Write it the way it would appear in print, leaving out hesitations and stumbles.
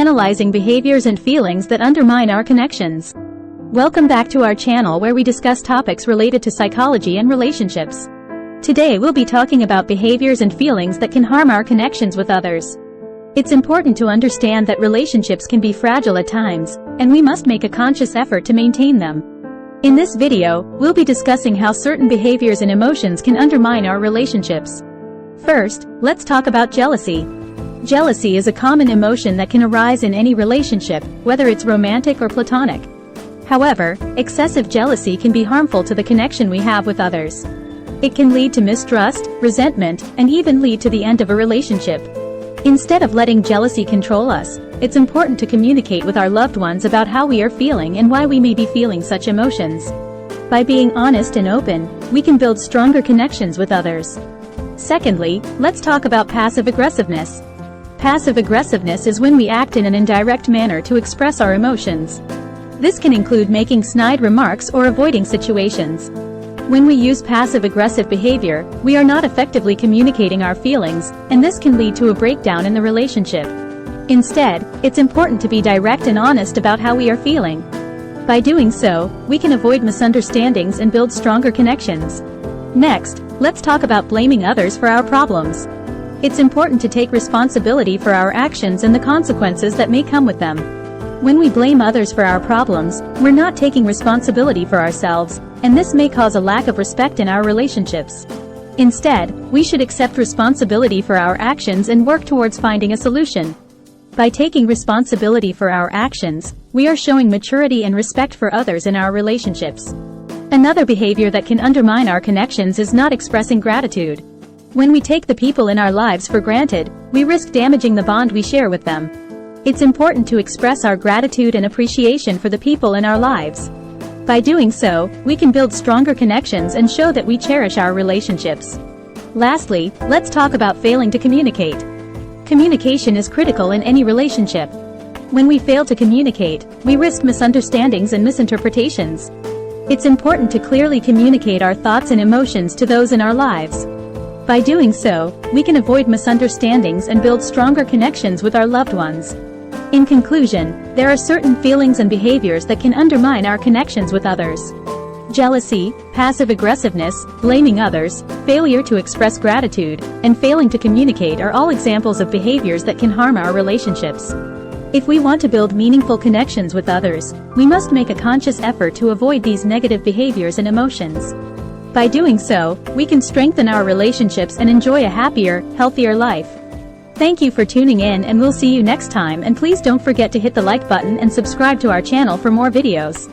analyzing behaviors and feelings that undermine our connections. Welcome back to our channel where we discuss topics related to psychology and relationships. Today we'll be talking about behaviors and feelings that can harm our connections with others. It's important to understand that relationships can be fragile at times, and we must make a conscious effort to maintain them. In this video, we'll be discussing how certain behaviors and emotions can undermine our relationships. First, let's talk about jealousy. Jealousy is a common emotion that can arise in any relationship, whether it's romantic or platonic. However, excessive jealousy can be harmful to the connection we have with others. It can lead to mistrust, resentment, and even lead to the end of a relationship. Instead of letting jealousy control us, it's important to communicate with our loved ones about how we are feeling and why we may be feeling such emotions. By being honest and open, we can build stronger connections with others. Secondly, let's talk about passive aggressiveness. Passive aggressiveness is when we act in an indirect manner to express our emotions. This can include making snide remarks or avoiding situations. When we use passive-aggressive behavior, we are not effectively communicating our feelings, and this can lead to a breakdown in the relationship. Instead, it's important to be direct and honest about how we are feeling. By doing so, we can avoid misunderstandings and build stronger connections. Next, let's talk about blaming others for our problems. It's important to take responsibility for our actions and the consequences that may come with them. When we blame others for our problems, we're not taking responsibility for ourselves, and this may cause a lack of respect in our relationships. Instead, we should accept responsibility for our actions and work towards finding a solution. By taking responsibility for our actions, we are showing maturity and respect for others in our relationships. Another behavior that can undermine our connections is not expressing gratitude. When we take the people in our lives for granted, we risk damaging the bond we share with them. It's important to express our gratitude and appreciation for the people in our lives. By doing so, we can build stronger connections and show that we cherish our relationships. Lastly, let's talk about failing to communicate. Communication is critical in any relationship. When we fail to communicate, we risk misunderstandings and misinterpretations. It's important to clearly communicate our thoughts and emotions to those in our lives. By doing so, we can avoid misunderstandings and build stronger connections with our loved ones. In conclusion, there are certain feelings and behaviors that can undermine our connections with others. Jealousy, passive aggressiveness, blaming others, failure to express gratitude, and failing to communicate are all examples of behaviors that can harm our relationships. If we want to build meaningful connections with others, we must make a conscious effort to avoid these negative behaviors and emotions. By doing so, we can strengthen our relationships and enjoy a happier, healthier life. Thank you for tuning in, and we'll see you next time, and please don't forget to hit the like button and subscribe to our channel for more videos.